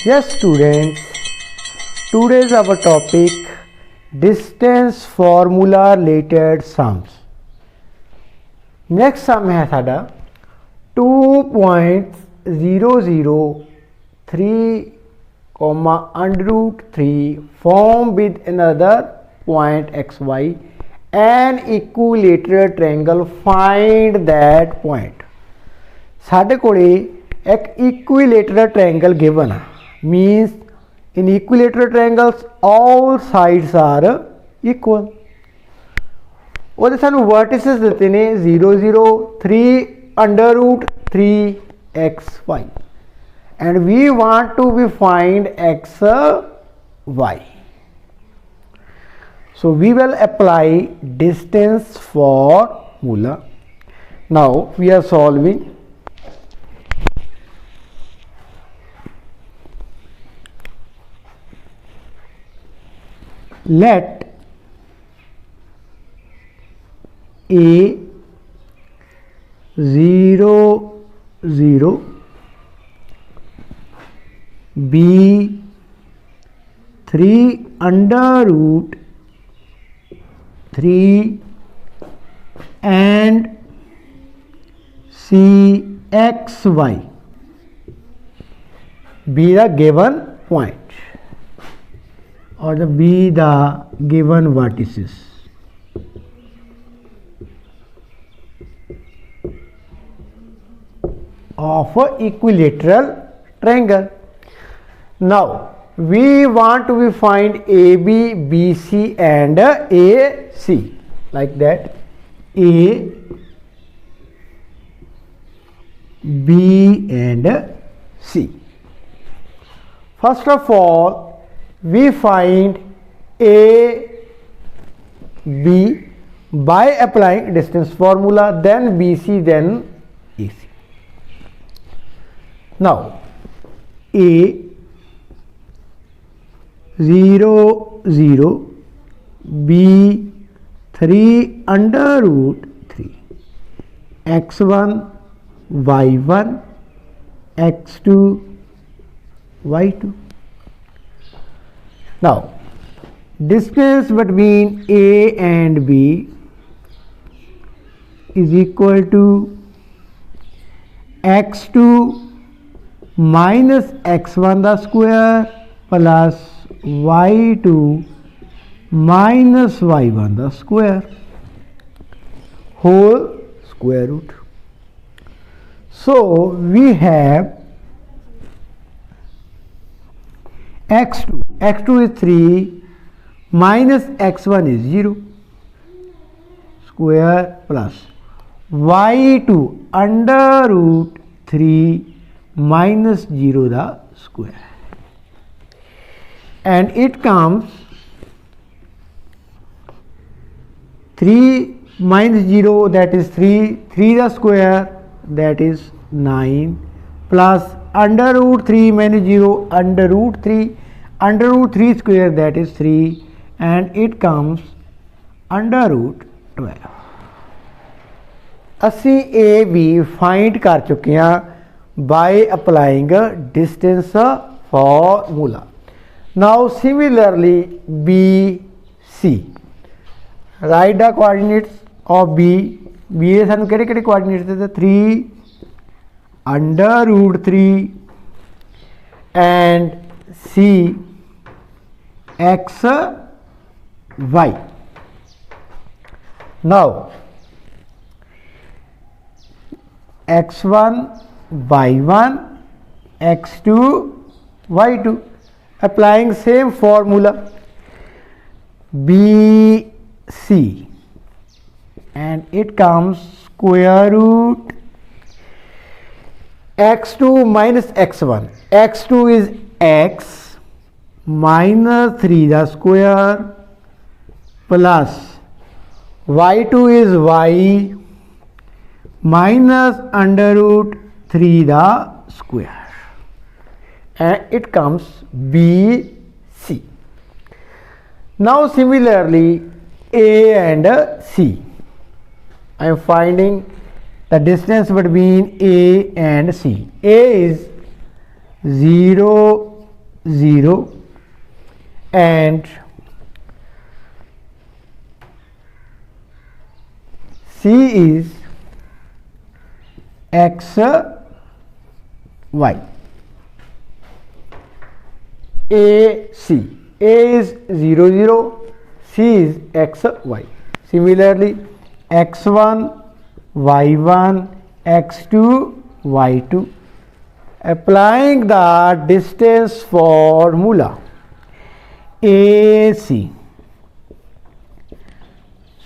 Yes, students, today's our topic distance formula related sums. Next sum है साडा 2.003 under root 3 form with another point xy an equilateral triangle, find that point. साडे कोले एक equilateral triangle given means in equilateral triangles all sides are equal. ਉਹਦੇ ਸਾਨੂੰ vertices ਦਿੱਤੇ ਨੇ 0 0 3 under root 3 xy and we want to be find xy. So we will apply distance formula. Now we are solving. Let a 0 0 b 3 under root 3 and c xy be the given point or be the given vertices. Of a equilateral triangle. Now we want to find AB, BC and AC like that. A, B and C. First of all, we find A, B by applying distance formula, then BC, then AC. Now A 0 0 B 3 under root 3 x1 y1 x2 y2. Now distance between A and B is equal to x2 minus x1 the square plus y2 minus y1 the square whole square root. So we have x2 is 3 minus x1 is 0 square plus y2 under root 3 minus 0 the square and it comes 3 minus 0 that is 3 the square that is 9 plus under root 3 minus 0 under root 3 square that is 3 and it comes under root 12. ਅਸੀਂ A B find कर चुके हैं by applying distance formula. Now similarly BC, write the coordinates of B. B ਦੇ ਸਾਨੂੰ ਕਿਹੜੇ ਕਿਹੜੇ coordinates ਦਿੱਤੇ 3 under root 3 and C x y. Now x1 y1 x2 y2 applying same formula BC and it comes square root x2 minus x1. x2 is x minus 3 the square plus y2 is y minus under root 3 the square and it comes BC. Now similarly A and C, I am finding the distance between A and C. A is 0 0 and C is x y. AC, A is 0 0, C is x y. Similarly x1 y1 x2 y2. Applying the distance formula, AC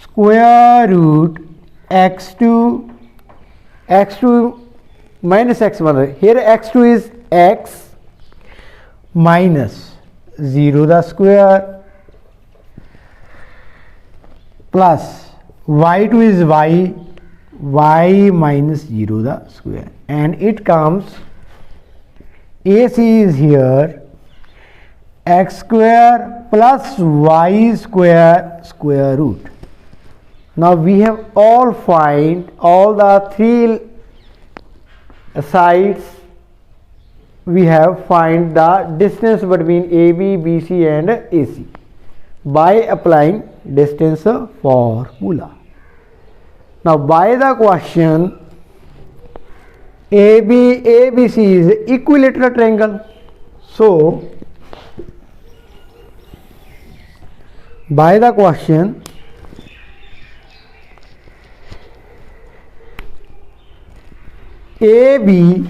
square root x2 minus x1. Here x2 is x minus 0 the square plus y2 is y minus 0 the square, and it comes AC is here x square plus y square square root. Now we have find all the three sides. We have find the distance between AB, BC and AC by applying distance formula. Now by the question, ABC is equilateral triangle. So by the question, AB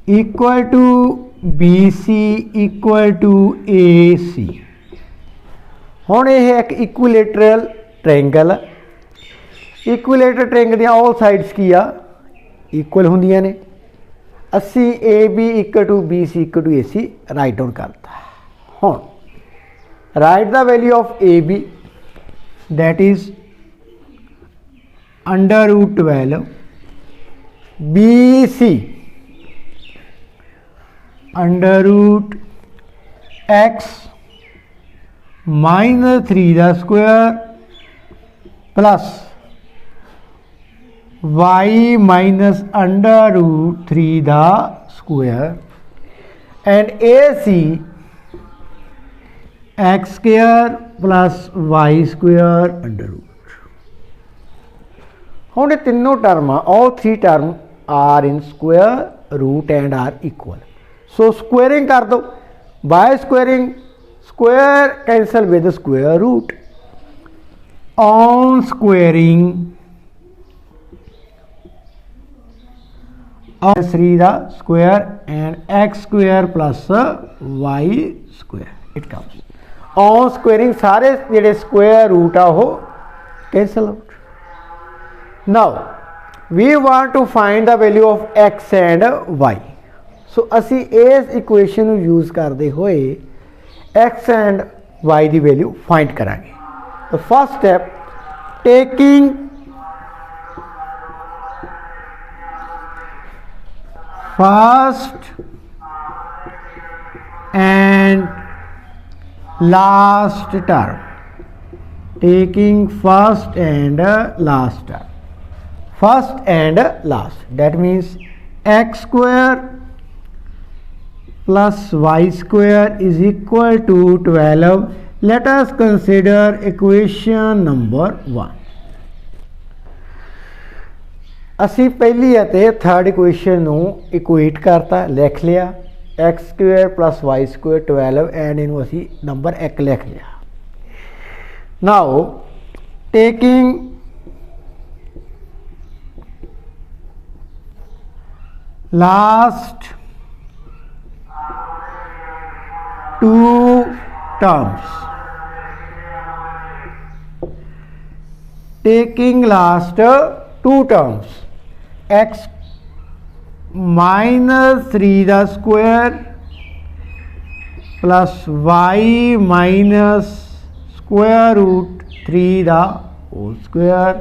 equal to BC equal to AC. ਹੁਣ ਇਹ ਇੱਕ ਇਕੁਇਲੇਟਰਲ triangle ਹੈ। ਇਕੁਇਲੇਟਰਲ triangle ਦੀਆਂ ਆਲ sides ਕੀ ਆ, equal ਹੁੰਦੀਆਂ ਨੇ। ਅਸੀਂ AB equal to BC equal to AC write down ਕਰਤਾ। ਹੁਣ write the value of AB, that is under root 12, BC under root x minus 3 the square plus y minus under root 3 the square, and AC x square plus y square under root. ਹੁਣ ਇਹ ਤਿੰਨੋਂ ਟਰਮਾਂ, all three term are in square root and are equal. So squaring कर दो, by squaring square cancel with square root. On squaring of 3 the square and x square plus y square it comes. On squaring सारे जेडे square root आ हो cancel out. Now we want to find the value of x and y. So ਅਸੀਂ ਇਸ equation ਨੂੰ use ਕਰਦੇ ਹੋਏ x and y the value find ਕਰਾਂਗੇ। The first step, taking first and last term, taking first and last term, first and last, that means x square plus y square is equal to 12. Let us consider equation number 1. ਅਸੀਂ ਪਹਿਲੀ ਅਤੇ third equation ਨੂੰ ਇਕੁਏਟ ਕਰਤਾ, ਲਿਖ ਲਿਆ x square plus y square 12 and ਇਹਨੂੰ ਅਸੀਂ number 1 ਲਿਖ ਲਿਆ। Now taking last two terms, taking last two terms, x minus 3 the square plus y minus square root 3 the whole square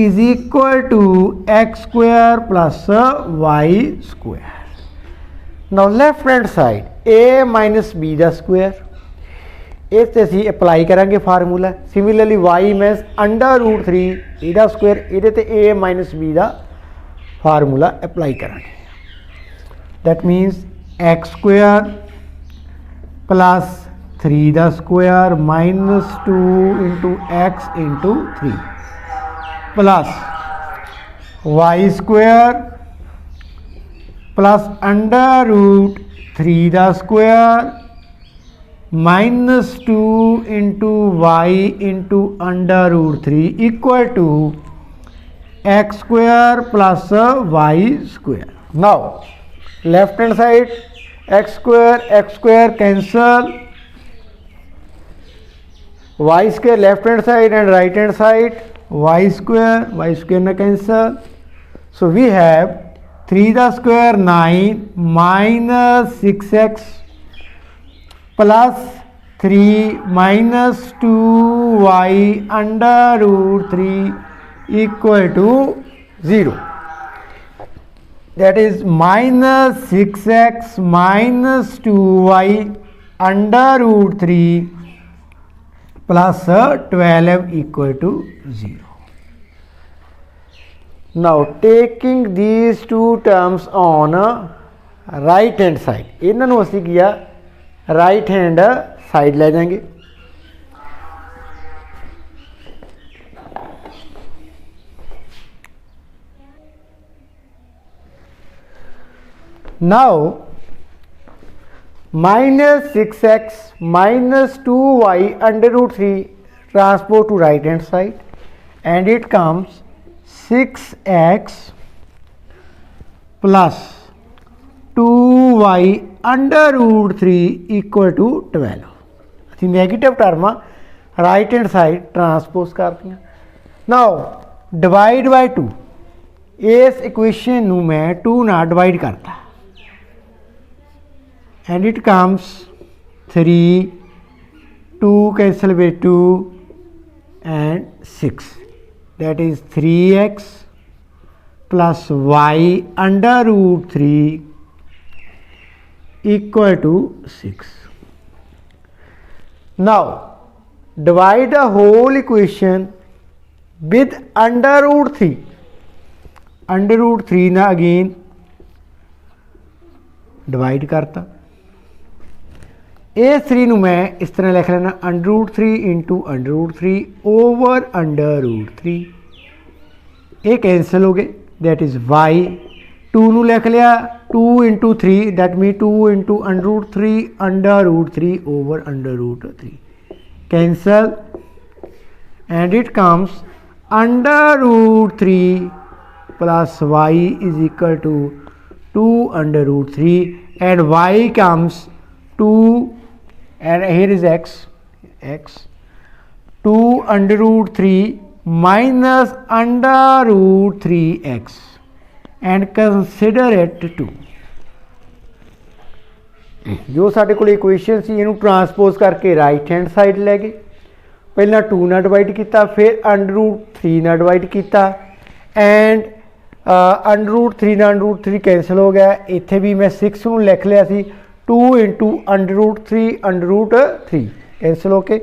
is equal to x square plus y square. Now left hand side, a minus b the square, इस ते असी apply करांगे formula. Similarly y minus under root 3 ਇਹਦਾ square, ਇਹਦੇ ਤੇ a minus b ਦਾ formula apply करांगे। that means x square plus 3 the square minus 2 into x into 3 plus y square plus under root 3 the square minus 2 into y into under root 3 equal to x square plus y square. Now left hand side x square cancel, y square left hand side and right hand side y square na cancel. So we have 3 the square 9 minus 6x plus 3 minus 2y under root 3 equal to 0. That is minus 6x minus 2y under root 3 plus 12 equal to 0. Now taking these two terms on right hand side, इन्हां नूं असीं किया right hand side ले जाएंगे. Now minus 6x minus 2y under root 3 transpose to right hand side and it comes 6x plus 2y under root 3 equal to 12. ਅਸੀਂ negative ਟਰਮਾਂ right hand side ਟਰਾਂਸਪੋਜ਼ ਕਰਤੀਆਂ. ਨਾਓ divide ਬਾਈ 2, ਇਸ equation ਨੂੰ ਮੈਂ 2 ਨਾਲ divide ਕਰਤਾ and it comes 3, 2 cancel with 2 and 6, that is 3x plus y under root 3 equal to 6. Now divide the whole equation with under root 3. Under root 3 ना again divide करता. ए 3 ਨੂੰ ਮੈਂ ਇਸ ਤਰ੍ਹਾਂ ਲਿਖ ਲੈਣਾ under route 3 into under route 3 over under route 3. ਇਹ cancel ਹੋ ਗਏ, ਦੈਟ ਇਜ਼ y. 2 ਨੂੰ ਲਿਖ ਲਿਆ 2 into 3, that mean 2 into under route 3 under route 3 over under route 3. Cancel and it comes under root 3 plus y is equal to 2 under root 3 and y comes 2 and here is x 2 under root 3 minus under root 3x and consider it 2. जो साडे कोल equation सी इनू transpose करके right hand side ले गए. पहला 2 नाल divide किया, फिर अंडर रूट 3 नाल डिवाइड किया एंड अंडर रूट 3 नाल अंडर रूट 3 कैंसल हो गया. इत्थे भी मैं 6 नूं लिख लिया सी 2 into under root 3 under root 3 cancel हो के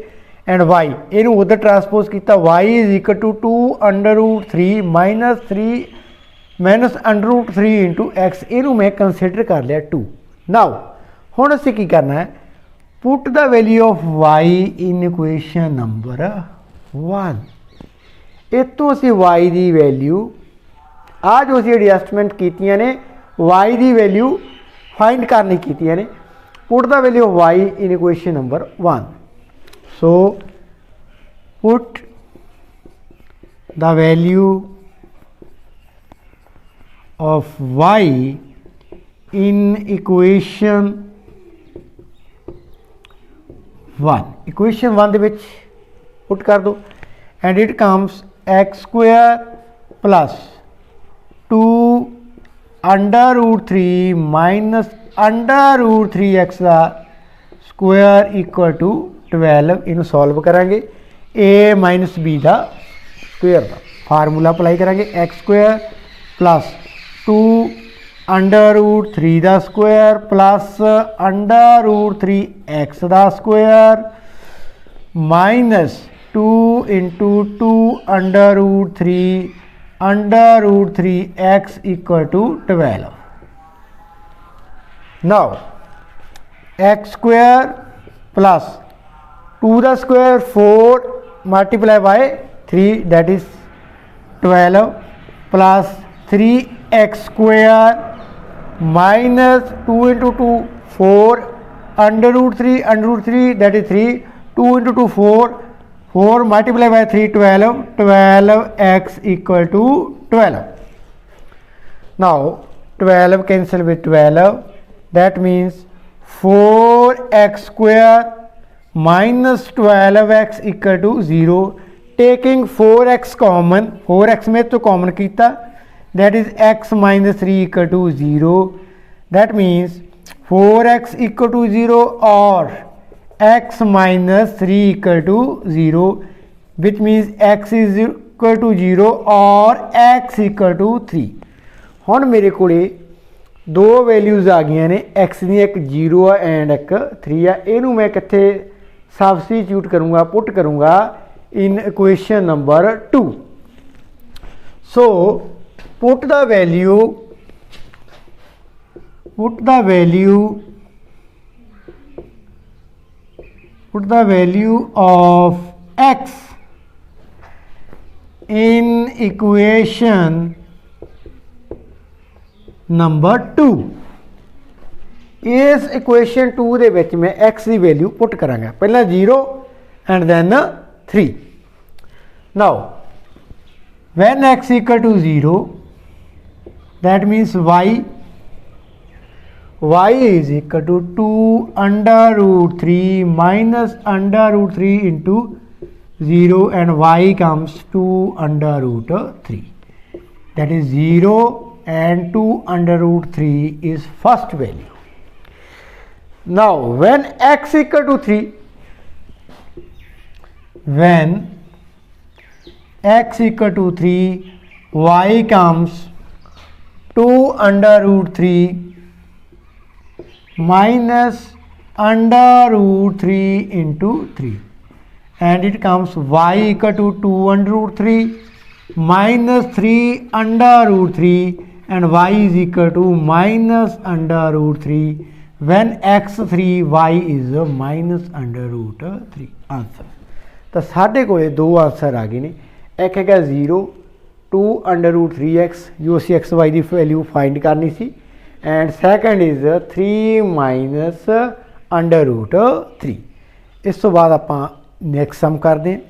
एंड वाई इनू उधर ट्रांसपोज किया. Y is equal to 2 under root 3 minus under root 3 into x. इनू मैं कंसिडर कर लिया 2. नाउ हुण असीं की करना है, put the value of y in equation number 1. इतों असीं वाई की वैल्यू आ जो असीं एडजस्टमेंट कीतियां ने वाई की वैल्यू फाइंड करनी कीतियां ने. Put the value of y in equation number 1. So put the value of y in equation 1. Equation 1 दे विच पुट कर दो and it comes x square plus 2 under root 3 minus under root 3x का square equal to 12. इनू solve करांगे a minus b का square का formula apply करांगे. X square plus 2 under root 3 का square plus under root 3x का square minus 2 into 2 under root 3 under root 3x equal to 12. Now x square plus 2 the square 4 multiply by 3 that is 12 plus 3x square minus 2 into 2 4 under root 3 that is 3 2 into 2 4 multiply by 3 12x equal to 12. Now 12 cancel with 12, that means 4x square minus 12x equal to 0. Taking 4x common, 4x में तो common किया, that is x minus 3 equal to 0. That means 4x equal to 0 or x minus 3 equal to 0, which means x is equal to 0 or x equal to 3. ਹੁਣ मेरे को दो values आ गई ने x दी, एक 0 है एंड एक 3 है. इनू मैं कित्थे सबस्टिट्यूट करूँगा, पुट करूँगा इन equation number 2. So put the value of x in equation number 2. इस इक्वेशन 2 दे विच मैं एक्स की वैल्यू पुट करांगा. पहला 0 and then 3. Now when x equal to 0 that means y is equal to 2 under root 3 minus under root 3 into 0 and y comes 2 under root 3, that is 0 and 2 under root 3 is first value. Now when x equal to 3, when x equal to 3, y comes 2 under root 3 minus under root 3 into 3, and it comes y equal to 2 under root 3 minus 3 under root 3 and y is equal to minus under root 3 when x3 y is minus under root 3. Answer तो साढ़े को दो answer आ गए ने. एक है 0 2 under root 3x जो असी एक्स वाई की वैल्यू फाइंड करनी सी, and second is 3 minus under root 3. इस तो बाद आप नैक्सट सम करते हैं.